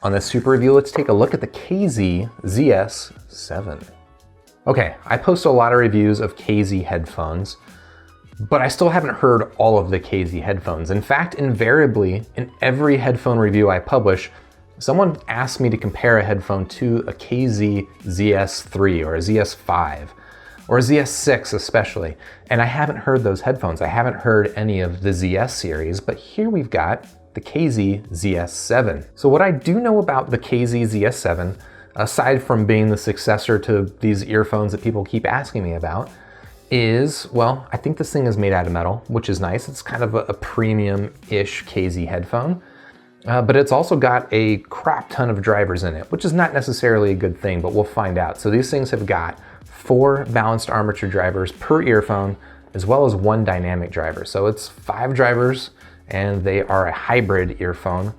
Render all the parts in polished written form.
On this super review, let's take a look at the KZ ZS7. Okay, I post a lot of reviews of KZ headphones, but I still haven't heard all of the KZ headphones. In fact, invariably, in every headphone review I publish, someone asks me to compare a headphone to a KZ ZS3 or a ZS5 or a ZS6 especially, and I haven't heard those headphones. I haven't heard any of the ZS series, but here we've got the KZ ZS7. So what I do know about the KZ ZS7, aside from being the successor to these earphones that people keep asking me about, is, well, I think this thing is made out of metal, which is nice. It's kind of a premium-ish KZ headphone, but it's also got a crap ton of drivers in it, which is not necessarily a good thing, but we'll find out. So these things have got 4 balanced armature drivers per earphone, as well as 1 dynamic driver. So it's 5 drivers, and they are a hybrid earphone.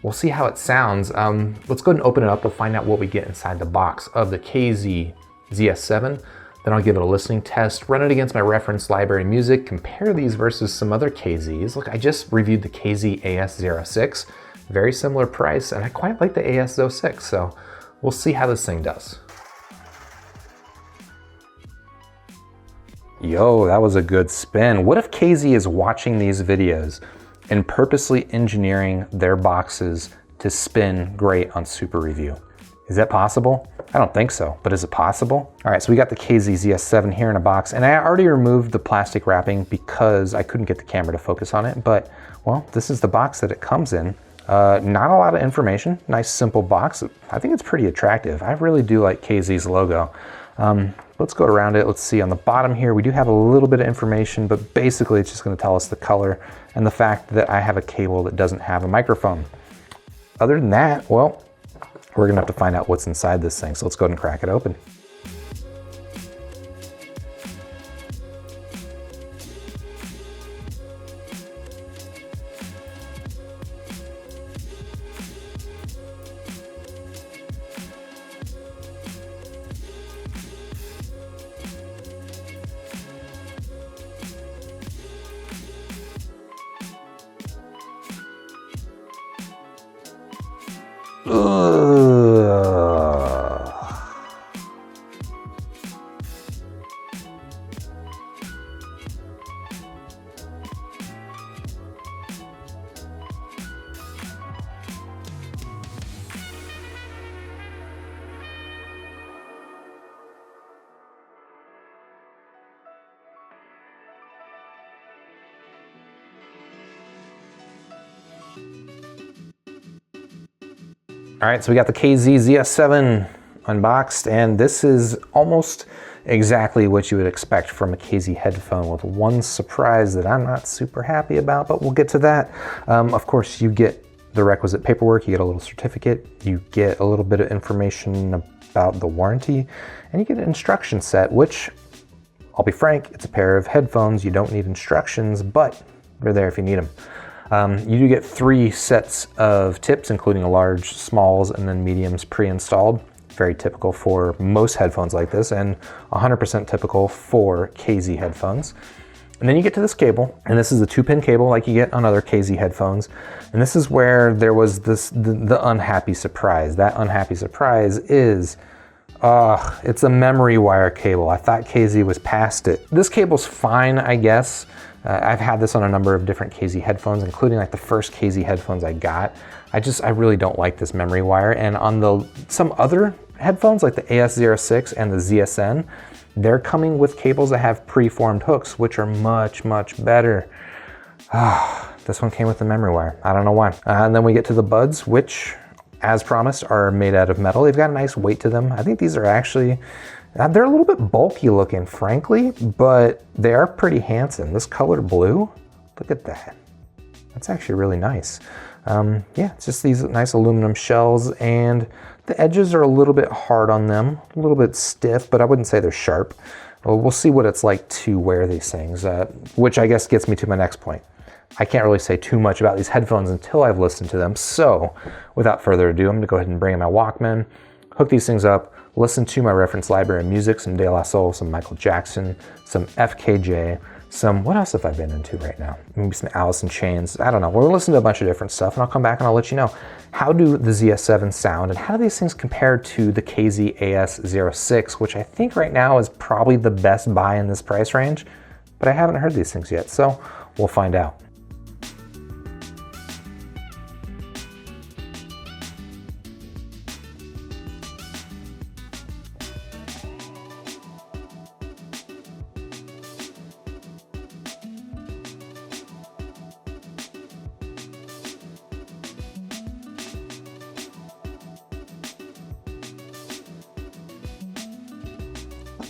We'll see how it sounds. Let's go ahead and open it up. We'll find out what we get inside the box of the KZ ZS7. Then I'll give it a listening test, run it against my reference library music, compare these versus some other KZs. Look, I just reviewed the KZ AS06, very similar price, and I quite like the AS06, so we'll see how this thing does. Yo, that was a good spin. What if KZ is watching these videos and purposely engineering their boxes to spin great on Super Review? Is that possible? I don't think so, but is it possible? All right, so we got the KZ ZS7 here in a box, and I already removed the plastic wrapping because I couldn't get the camera to focus on it, but, well, this is the box that it comes in. Not a lot of information, nice simple box. I think it's pretty attractive. I really do like KZ's logo. Let's go around it. Let's see, on the bottom here, we do have a little bit of information, but basically it's just gonna tell us the color and the fact that I have a cable that doesn't have a microphone. Other than that, well, we're gonna have to find out what's inside this thing. So let's go ahead and crack it open. All right, so we got the KZ ZS7 unboxed, and this is almost exactly what you would expect from a KZ headphone, with one surprise that I'm not super happy about, but we'll get to that. Of course, you get the requisite paperwork, you get a little certificate, you get a little bit of information about the warranty, and you get an instruction set, which, I'll be frank, it's a pair of headphones. You don't need instructions, but they're there if you need them. You do get 3 sets of tips, including a large, smalls, and then mediums pre-installed. Very typical for most headphones like this, and 100% typical for KZ headphones. And then you get to this cable, and this is a 2-pin cable like you get on other KZ headphones. And this is where there was the unhappy surprise. That unhappy surprise is, it's a memory wire cable. I thought KZ was past it. This cable's fine, I guess. I've had this on a number of different KZ headphones, including like the first KZ headphones I got. I really don't like this memory wire. And on some other headphones like the AS06 and the ZSN, they're coming with cables that have preformed hooks, which are much, much better. This one came with the memory wire. I don't know why. And then we get to the buds, which, as promised, are made out of metal. They've got a nice weight to them. I think these are actually, they're a little bit bulky looking, frankly, but they are pretty handsome. This color blue, look at that. That's actually really nice. Yeah, it's just these nice aluminum shells, and the edges are a little bit hard on them, a little bit stiff, but I wouldn't say they're sharp. Well, we'll see what it's like to wear these things, which I guess gets me to my next point. I can't really say too much about these headphones until I've listened to them. So without further ado, I'm gonna go ahead and bring in my Walkman, hook these things up, listen to my reference library of music, some De La Soul, some Michael Jackson, some FKJ, what else have I been into right now? Maybe some Alice in Chains. I don't know. We're listening to a bunch of different stuff, and I'll come back and I'll let you know, how do the ZS7 sound and how do these things compare to the KZ AS06, which I think right now is probably the best buy in this price range, but I haven't heard these things yet, so we'll find out.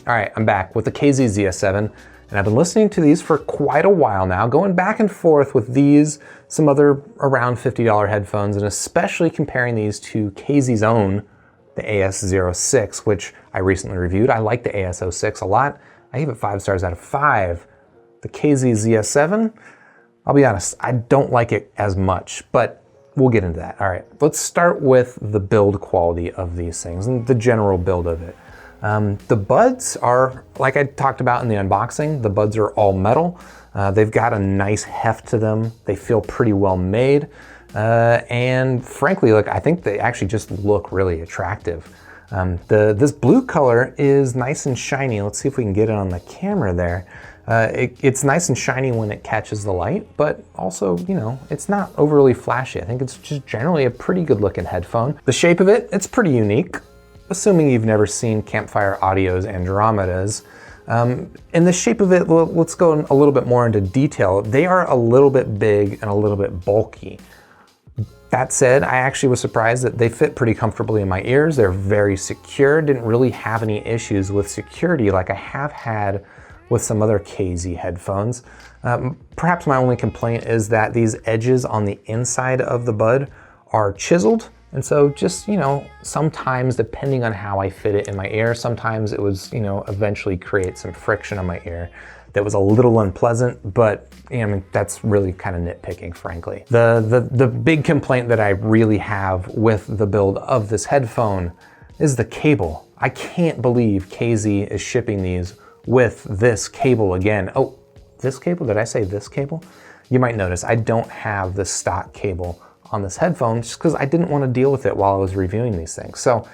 All right, I'm back with the KZ ZS7, and I've been listening to these for quite a while now, going back and forth with these, some other around $50 headphones, and especially comparing these to KZ's own, the AS06, which I recently reviewed. I like the AS06 a lot. I give it 5 stars out of 5. The KZ ZS7, I'll be honest, I don't like it as much, but we'll get into that. All right, let's start with the build quality of these things and the general build of it. The buds are, like I talked about in the unboxing, the buds are all metal. They've got a nice heft to them. They feel pretty well made. And frankly, I think they actually just look really attractive. This blue color is nice and shiny. Let's see if we can get it on the camera there. It's nice and shiny when it catches the light, but also, you know, it's not overly flashy. I think it's just generally a pretty good looking headphone. The shape of it, it's pretty unique. Assuming you've never seen Campfire Audio's Andromedas. In the shape of it, let's go a little bit more into detail. They are a little bit big and a little bit bulky. That said, I actually was surprised that they fit pretty comfortably in my ears. They're very secure, didn't really have any issues with security like I have had with some other KZ headphones. Perhaps my only complaint is that these edges on the inside of the bud are chiseled. And so just, you know, sometimes depending on how I fit it in my ear, sometimes it was, you know, eventually create some friction on my ear that was a little unpleasant, but you know, I mean, that's really kind of nitpicking, frankly. The big complaint that I really have with the build of this headphone is the cable. I can't believe KZ is shipping these with this cable again. Oh, this cable? Did I say this cable? You might notice I don't have the stock cable on this headphone just because I didn't want to deal with it while I was reviewing these things. So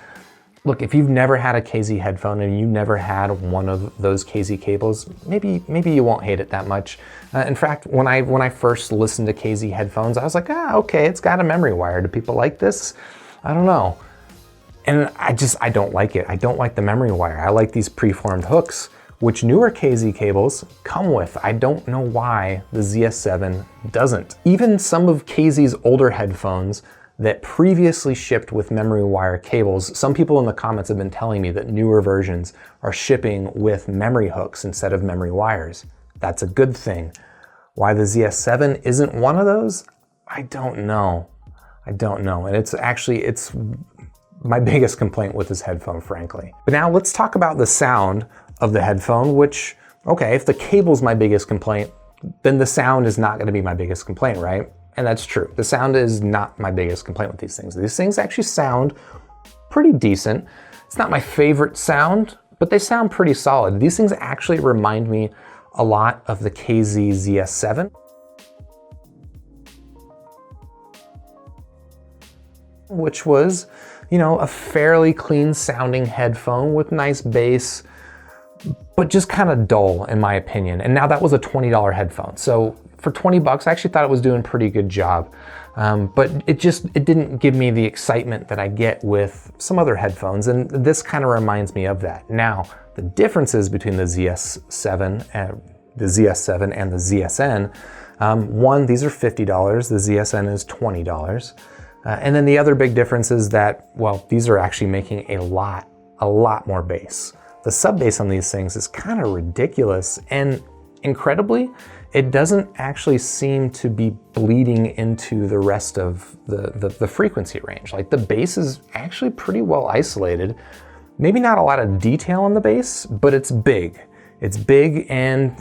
look, if you've never had a KZ headphone and you never had one of those KZ cables, maybe you won't hate it that much. In fact, when I first listened to KZ headphones, I was like, okay, it's got a memory wire. Do people like this? I don't know. And I don't like it. I don't like the memory wire. I like these preformed hooks, which newer KZ cables come with. I don't know why the ZS7 doesn't. Even some of KZ's older headphones that previously shipped with memory wire cables, some people in the comments have been telling me that newer versions are shipping with memory hooks instead of memory wires. That's a good thing. Why the ZS7 isn't one of those? I don't know. And it's my biggest complaint with this headphone, frankly. But now let's talk about the sound of the headphone, which, okay, if the cable's my biggest complaint, then the sound is not gonna be my biggest complaint, right? And that's true. The sound is not my biggest complaint with these things. These things actually sound pretty decent. It's not my favorite sound, but they sound pretty solid. These things actually remind me a lot of the KZ ZS7, which was, you know, a fairly clean sounding headphone with nice bass, but just kind of dull in my opinion. And now that was a $20 headphone. So for 20 bucks, I actually thought it was doing a pretty good job. But it didn't give me the excitement that I get with some other headphones. And this kind of reminds me of that. Now, the differences between the ZS7 and the ZSN, one, these are $50. The ZSN is $20. And then the other big difference is that, well, these are actually making a lot more bass. The sub bass on these things is kind of ridiculous, and incredibly, it doesn't actually seem to be bleeding into the rest of the frequency range. Like the bass is actually pretty well isolated. Maybe not a lot of detail on the bass, but it's big. It's big, and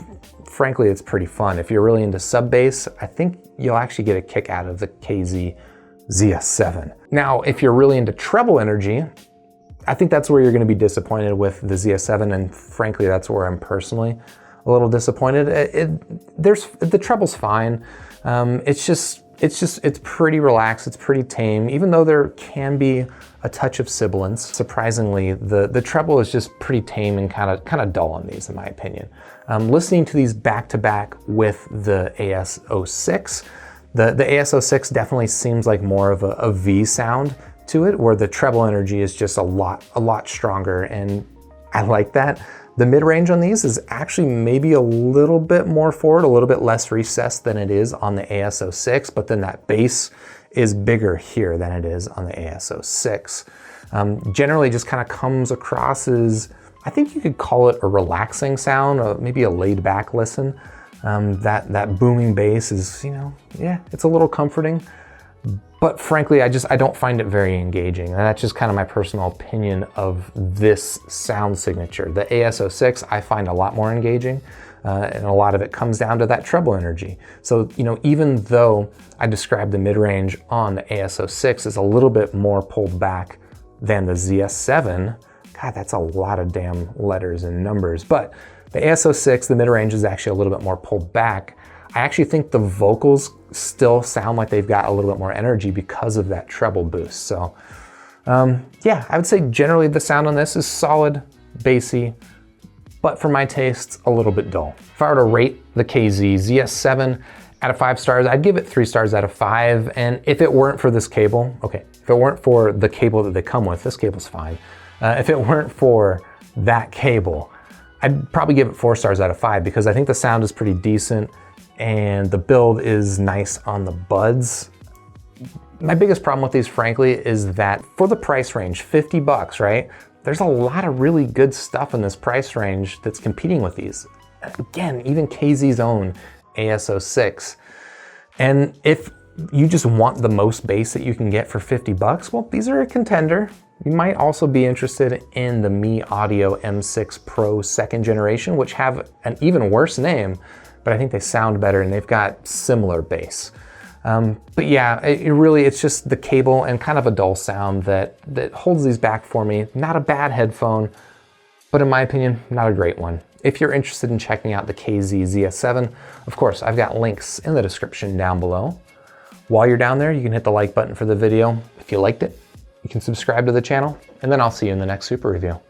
frankly, it's pretty fun. If you're really into sub bass, I think you'll actually get a kick out of the KZ ZS7. Now, if you're really into treble energy, I think that's where you're going to be disappointed with the ZS7, and frankly, that's where I'm personally a a little disappointed. The treble's fine. It's pretty relaxed, it's pretty tame, even though there can be a touch of sibilance. Surprisingly, the treble is just pretty tame and kind of dull on these, in my opinion. Listening to these back to back with the AS06, the AS06 definitely seems like more of a V sound to it, where the treble energy is just a lot stronger, and I like that. The mid-range on these is actually maybe a little bit more forward, a little bit less recessed than it is on the AS06, but then that bass is bigger here than it is on the AS06. Generally just kind of comes across as, I think you could call it a relaxing sound, maybe a laid back listen. That booming bass is, yeah, it's a little comforting. But frankly, I don't find it very engaging. And that's just kind of my personal opinion of this sound signature. The AS06 I find a lot more engaging, and a lot of it comes down to that treble energy. So, even though I described the mid-range on the AS06 as a little bit more pulled back than the ZS7, God, that's a lot of damn letters and numbers. But the AS06, the mid-range is actually a little bit more pulled back. I actually think the vocals still sound like they've got a little bit more energy because of that treble boost. So yeah, I would say generally the sound on this is solid, bassy, but for my tastes, a little bit dull. If I were to rate the KZ ZS7 out of 5 stars, I'd give it 3 stars out of 5. And if it weren't for this cable, okay, if it weren't for the cable that they come with, this cable's fine. If it weren't for that cable, I'd probably give it 4 stars out of 5 because I think the sound is pretty decent and the build is nice on the buds. My biggest problem with these, frankly, is that for the price range, 50 bucks, right? There's a lot of really good stuff in this price range that's competing with these. Again, even KZ's own AS06. And if you just want the most bass that you can get for 50 bucks, well, these are a contender. You might also be interested in the Mi Audio M6 Pro 2nd generation, which have an even worse name, but I think they sound better and they've got similar bass. But yeah, it's just the cable and kind of a dull sound that holds these back for me. Not a bad headphone, but in my opinion, not a great one. If you're interested in checking out the KZ ZS7, of course, I've got links in the description down below. While you're down there, you can hit the like button for the video. If you liked it, you can subscribe to the channel, and then I'll see you in the next super review.